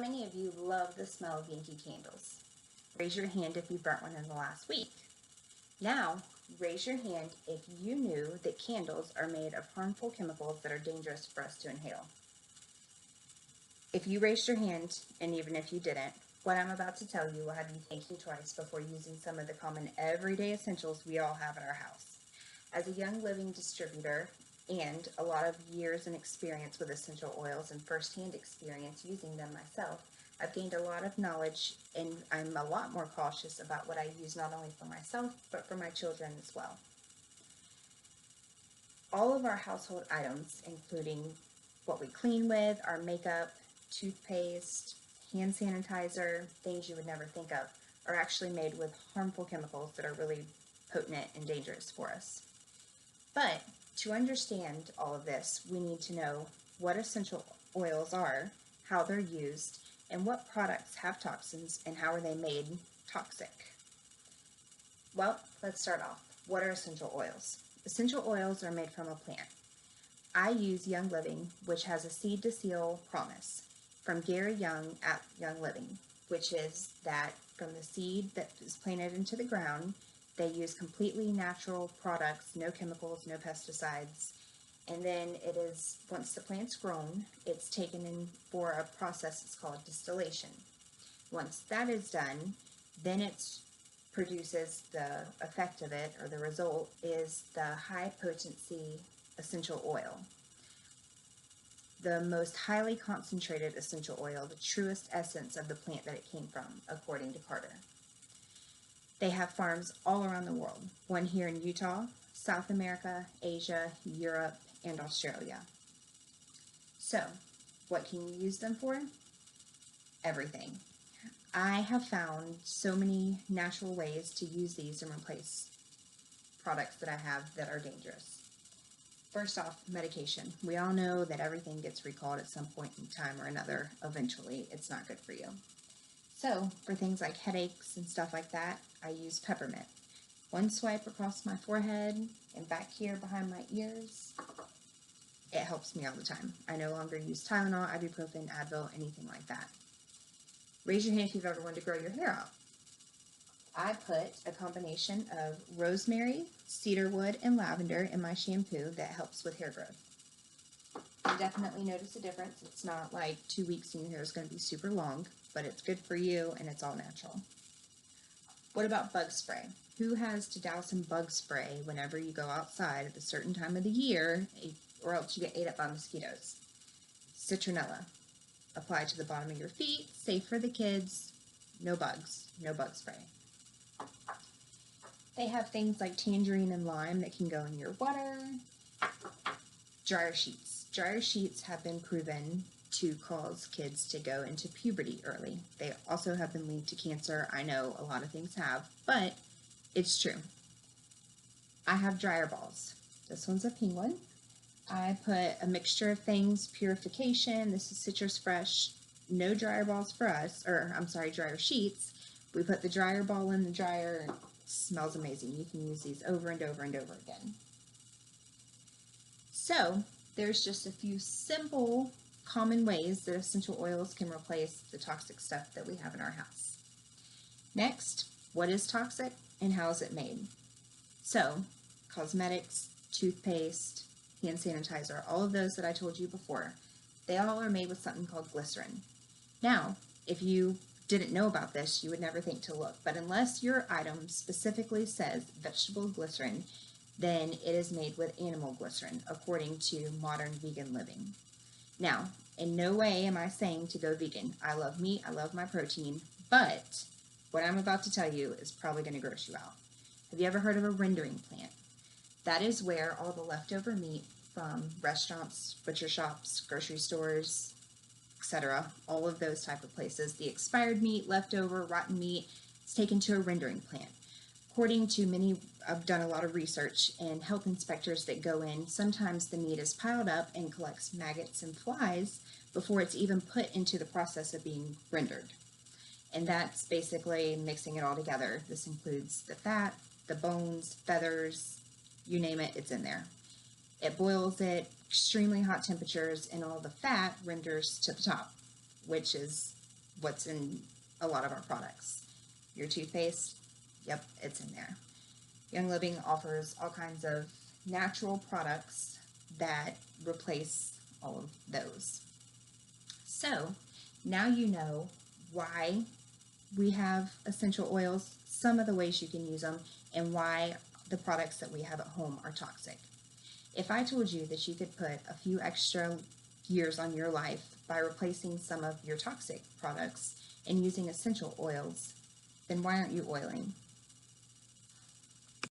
many of you love the smell of Yankee candles? Raise your hand if you burnt one in the last week. Now, raise your hand if you knew that candles are made of harmful chemicals that are dangerous for us to inhale. If you raised your hand, and even if you didn't, what I'm about to tell you will have you thinking twice before using some of the common everyday essentials we all have at our house. As a Young Living distributor and a lot of years and experience with essential oils and firsthand experience using them myself, I've gained a lot of knowledge, and I'm a lot more cautious about what I use, not only for myself, but for my children as well. All of our household items, including what we clean with, our makeup, toothpaste, hand sanitizer, things you would never think of, are actually made with harmful chemicals that are really potent and dangerous for us. But to understand all of this, we need to know what essential oils are, how they're used, and what products have toxins and how are they made toxic. Well, let's start off. What are essential oils? Essential oils are made from a plant. I use Young Living, which has a seed to seal promise from Gary Young at Young Living, which is that from the seed that is planted into the ground, they use completely natural products, no chemicals, no pesticides. And then it is, once the plant's grown, it's taken in for a process that's called distillation. Once that is done, then it produces the effect of it, or the result is the high potency essential oil. The most highly concentrated essential oil, the truest essence of the plant that it came from, according to Carter. They have farms all around the world, one here in Utah, South America, Asia, Europe, and Australia. So, what can you use them for? Everything. I have found so many natural ways to use these and replace products that I have that are dangerous. First off, medication. We all know that everything gets recalled at some point in time or another. Eventually, it's not good for you. So, for things like headaches and stuff like that, I use peppermint. One swipe across my forehead and back here behind my ears, it helps me all the time. I no longer use Tylenol, ibuprofen, Advil, anything like that. Raise your hand if you've ever wanted to grow your hair out. I put a combination of rosemary, cedarwood, and lavender in my shampoo that helps with hair growth. You definitely notice a difference. It's not like 2 weeks and your hair is going to be super long, but it's good for you and it's all natural. What about bug spray? Who has to douse in bug spray whenever you go outside at a certain time of the year, or else you get ate up by mosquitoes? Citronella. Apply to the bottom of your feet, safe for the kids, no bugs, no bug spray. They have things like tangerine and lime that can go in your water. Dryer sheets. Dryer sheets have been proven to cause kids to go into puberty early. They also have been linked to cancer. I know a lot of things have, but it's true. I have dryer balls. This one's a penguin. I put a mixture of things, purification, this is Citrus Fresh, no dryer balls for us, dryer sheets. We put the dryer ball in the dryer, it smells amazing. You can use these over and over and over again. So, there's just a few simple, common ways that essential oils can replace the toxic stuff that we have in our house. Next, what is toxic and how is it made? So, cosmetics, toothpaste, hand sanitizer, all of those that I told you before, they all are made with something called glycerin. Now, if you didn't know about this, you would never think to look, but unless your item specifically says vegetable glycerin, then it is made with animal glycerin, according to modern vegan living. Now, in no way am I saying to go vegan. I love meat, I love my protein, but what I'm about to tell you is probably going to gross you out. Have you ever heard of a rendering plant? That is where all the leftover meat from restaurants, butcher shops, grocery stores, etc., all of those type of places, the expired meat, leftover, rotten meat, is taken to a rendering plant. According to many, I've done a lot of research, and health inspectors that go in, sometimes the meat is piled up and collects maggots and flies before it's even put into the process of being rendered. And that's basically mixing it all together. This includes the fat, the bones, feathers, you name it, it's in there. It boils at extremely hot temperatures, and all the fat renders to the top, which is what's in a lot of our products. Your toothpaste, yep, it's in there. Young Living offers all kinds of natural products that replace all of those. So now you know why we have essential oils, some of the ways you can use them, and why the products that we have at home are toxic. If I told you that you could put a few extra years on your life by replacing some of your toxic products and using essential oils, then why aren't you oiling?